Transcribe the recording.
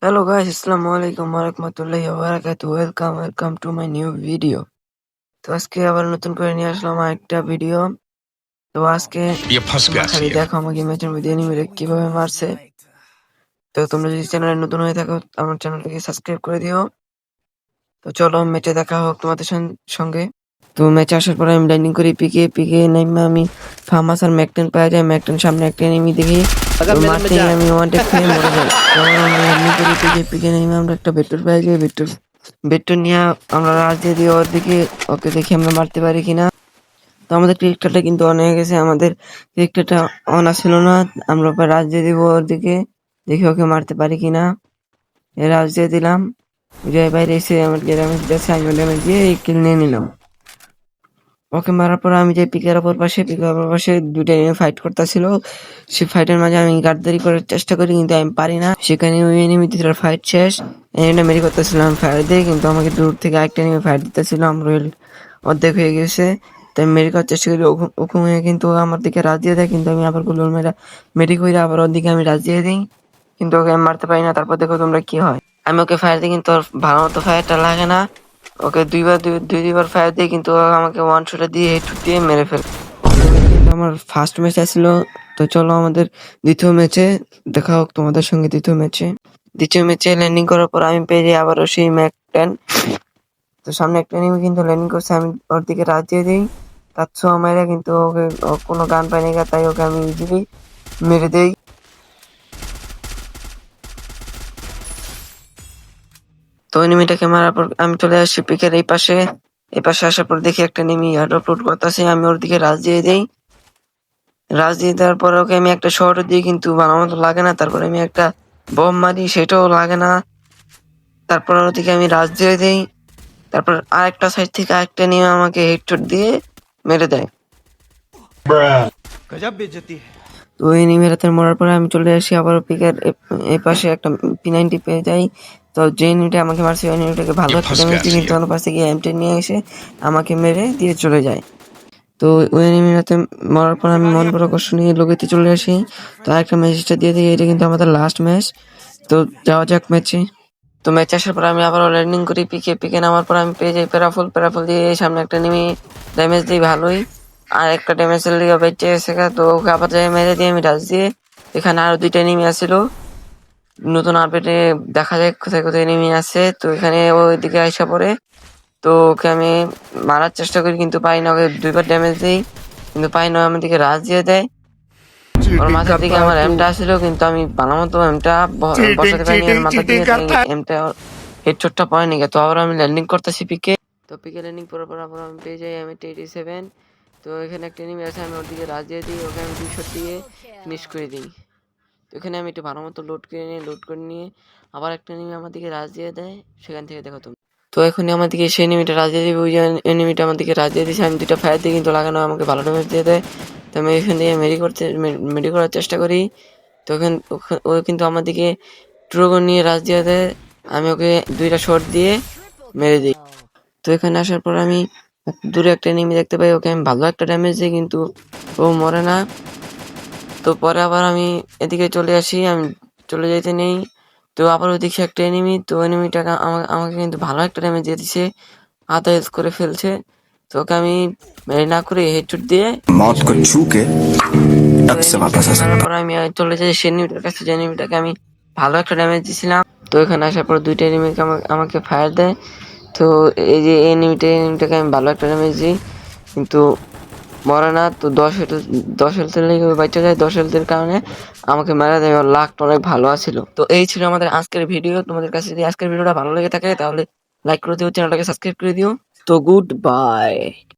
Hello guys, Assalamu alaikum warahmatullahi wabarakatuh. Welcome to my new video. তো আজকে আবার নতুন করে নিয়ে আসলাম একটা ভিডিও। তো আজকে ये फंस তোমরা गया খালি सी দেখো আমাকে ম্যাচের মধ্যে এনিমিরে কিভাবে মারছে। তো তোমরা যদি চ্যানেলে নতুন হয়ে থাকো আমার চ্যানেলটাকে সাবস্ক্রাইব করে দিও। তো চলো ম্যাচে দেখা হোক তোমাদের সঙ্গে। তো ম্যাচে আসার পরে আমি ল্যান্ডিং করি পিকে নেমে আমি ফার্মাস আর ম্যাকটেন পাওয়া যায়। ম্যাকটেন সামনে একটা এনিমি দেখি, তো মারতেই আমি ওয়ান টেক খেয়ে মরে যাই। তো আবার আমরা ল্যান্ডিং করি পিকে নেমে আমরা একটা ভেক্টর পাওয়া যায়। ভেক্টর নিয়ে আমরা রাশ দিয়ে দিই ওর দিকে, ওকে দেখি আমরা মারতে পারি কিনা। তো আমাদের ক্রিকেটটা কিন্তু অন হয়ে গেছে, আমাদের ক্রিকেটটা অন আসছিল না। আমরা রাশ দিয়ে দিব ওর দিকে, দেখি ওকে মারতে পারি কিনা। রাশ দিয়ে দিলাম, বিজয় বাইরে এসে আমার ড্যামেজ দিয়েছে, আমি ড্যামেজ দিয়ে এই কিল নিয়ে নিলাম। ওকে মারার পর আমি যে পিকের অপর পাশে দুইটা এনিমি ফাইট করতেছিল। সেই ফাইটের মাঝে আমি গাদ্দারি করার চেষ্টা করি, কিন্তু আমি পারি না। সেখানে ওই এনিমি দুটার ফাইট শেষ, এনিমিটা মেরে করতেছিলাম ফায়ার দিয়ে, কিন্তু আমাকে দূর থেকে আরেকটা এনিমি ফায়ার দিতেছিল। আমার অর্ধেক হয়ে গেছে, তাই আমি মেরে করার চেষ্টা করি। ওখান কিন্তু আমার দিকে রাজ দিয়ে দেয়, কিন্তু আমি আবার গুলোর মেরে করে আবার ওর দিকে আমি রাজ দিয়ে দিই, কিন্তু ওকে আমি মারতে পারি না। তারপর দেখো তোমরা কি হয়। আমি ওকে ফায়ার দিই, কিন্তু ওর ভালো মতো ফায়ারটা লাগে না। ওকে দুইবার ফায়ার দিয়ে, কিন্তু ও আমাকে ওয়ান শটে দিয়ে হেডশট দিয়ে মেরে ফেলে। কিন্তু আমার ফার্স্ট ম্যাচ আসছিল। তো চলো আমাদের দ্বিতীয় ম্যাচে দেখা হোক তোমাদের সঙ্গে। দ্বিতীয় ম্যাচে ল্যান্ডিং করার পর আমি পেয়ে যাই আবারও সেই ম্যাক 10। তো সামনে একটা এনিমি কিন্তু ল্যান্ডিং করছে, আমি ওর দিকে রাজ দিয়ে দিই। তার ছোঁয়া মেরে, কিন্তু ওকে কোনো গান পাইনি, তাই ওকে আমি ইজিলি মেরে দেই। তো এনিমিটাকে মারার পর আমি চলে আসছি পিকের এই পাশে আসার পর দেখি একটা এনিমি আপলোড করতেছে, আমি ওর দিকে রাজ দিয়ে দেই। রাজ দিয়ে দেওয়ার পর ওকে আমি একটা শর্ট দিই, কিন্তু ভালো মতো লাগে না। তারপরে আমি একটা বম মারি, সেটাও লাগে না। তারপর ওদিকে আমি রাজ দিয়ে দেই। তারপর আরেকটা সাইড থেকে আরেকটা নিয়ে আমাকে হেডশট দিয়ে মেরে দেয়। তো ওই এনিমিটাতে মরার পরে আমি চলে আসি আবার পিকের এই পাশে একটা P90 পেয়ে যাই। তো যে এনিমিটা আমাকে মারছে ওই এনিমিটাকে ভালো ये একটা फंस ড্যামেজ गया দিই, सी কিন্তু আমার পাশে গিয়ে M10 নিয়ে এসে আমাকে মেরে দিয়ে চলে যায়। তো ওই এনিমিটাতে মরার পর আমি মন বড় কষ্ট নিয়ে লোকেতে চলে আসি। তো আরেকটা ম্যাচটা দিয়ে দিই, এটা কিন্তু আমাদের লাস্ট ম্যাচ। তো যাওয়া যাক ম্যাচে। তো ম্যাচ আসার পর আমি আবারও ল্যান্ডিং করি পিকে নামার পর আমি পেয়ে যাই প্যারাফুল দিয়ে সামনে একটা এনিমি ড্যামেজ দিই ভালোই। আর একটা ড্যামেজের লিগে বেঁচে গেছে তো ওকে আবার যাই মেরে দিয়ে আমি রাজ দিয়ে। এখানে আরো দুইটা এনিমি আসছিল, নতুন আপডেটে দেখা যায় কোথায় কোথায় এনিমি আছে। তো এখানে ওইদিকে আসা পড়ে, তো ওকে আমি মারার চেষ্টা করি, কিন্তু পাই না। ওকে দুইবার ড্যামেজ দিই, কিন্তু পাই না। আমার দিকে রাজ দিয়ে দেয়। ওর মাথার দিকে আমার এমটা আসছিল, কিন্তু আমি ভালো মতো এমটা বসাতে পারিনি ওর মাথার দিকে, তাই এমটা হেডশটটা পড়েনি। তো আবার আমি ল্যান্ডিং করতেছি পিকে। তো পিকে ল্যান্ডিং করার পর আবার আমি পেয়ে যাই M87। তো এখানে একটা এনিমি আছে, আমি ওর দিকে রাজ দিয়ে দিই, ওকে আমি 2 শট দিয়ে ফিনিশ করে দিই। তো এখানে আমি একটু ভালো মতো লোড করে নিয়ে আবার একটা এনিমি আমার দিকে রাজ দিয়ে দেয়। সেখান থেকে দেখো তুমি। তো এখনই আমার দিকে সেই এনিমিটা রাজ দিয়ে দিবে, ওই এনিমিটা আমার দিকে রাজ দিয়ে দিয়েছে। আমি 2টা ফায়ার দিই, কিন্তু লাগানো আমাকে ভালো ড্যামেজ দিয়ে দেয়। তো আমি এখান থেকে মেরি করার চেষ্টা করি। তো ও কিন্তু আমার দিকে ড্রাগন নিয়ে রাজ দিয়ে দেয়, আমি ওকে 2টা শট দিয়ে মেরে দিই। তো এখানে আসার পর আমি দূরে একটা এনিমি দেখতে পাই, ওকে আমি ভালো একটা ড্যামেজ দিই, কিন্তু ও মরে না। তো পরে আবার আমি এদিকে চলে আসি, আমি চলে যেতে নেই। তো আবার ওদিকে একটা এনিমি, তো এনিমিটাকে আমাকে কিন্তু ভালো একটা ড্যামেজ দিয়ে দিছে, আধা হেলথ করে ফেলছে। তো ওকে আমি মেরে না করে হেডশট দিয়ে मौत को छू के टक से वापस आ सकता। পরে আমি চলে যাই সেই এনিমিটার কাছে, যে এনিমিটাকে আমি ভালো একটা ড্যামেজ দিছিলাম। তো এখানে আসার পর 2টা এনিমিকে আমাকে ফায়ার দেয়। তো এই যে এনিমিটাকে আমি ভালো একটা ড্যামেজ দিই, কিন্তু মরে না। তো 10 হেলথের লেগে বাচ্চা যায়, 10 হেলথের কারণে আমাকে মেরে দেয়। ওর লাকটা অনেক ভালো আছিল। তো এই ছিল আমাদের আজকের ভিডিও। তোমাদের কাছে যদি আজকের ভিডিওটা ভালো লেগে থাকে তাহলে লাইক করে দিও, চ্যানেলটাকে সাবস্ক্রাইব করে দিও। তো গুড বাই।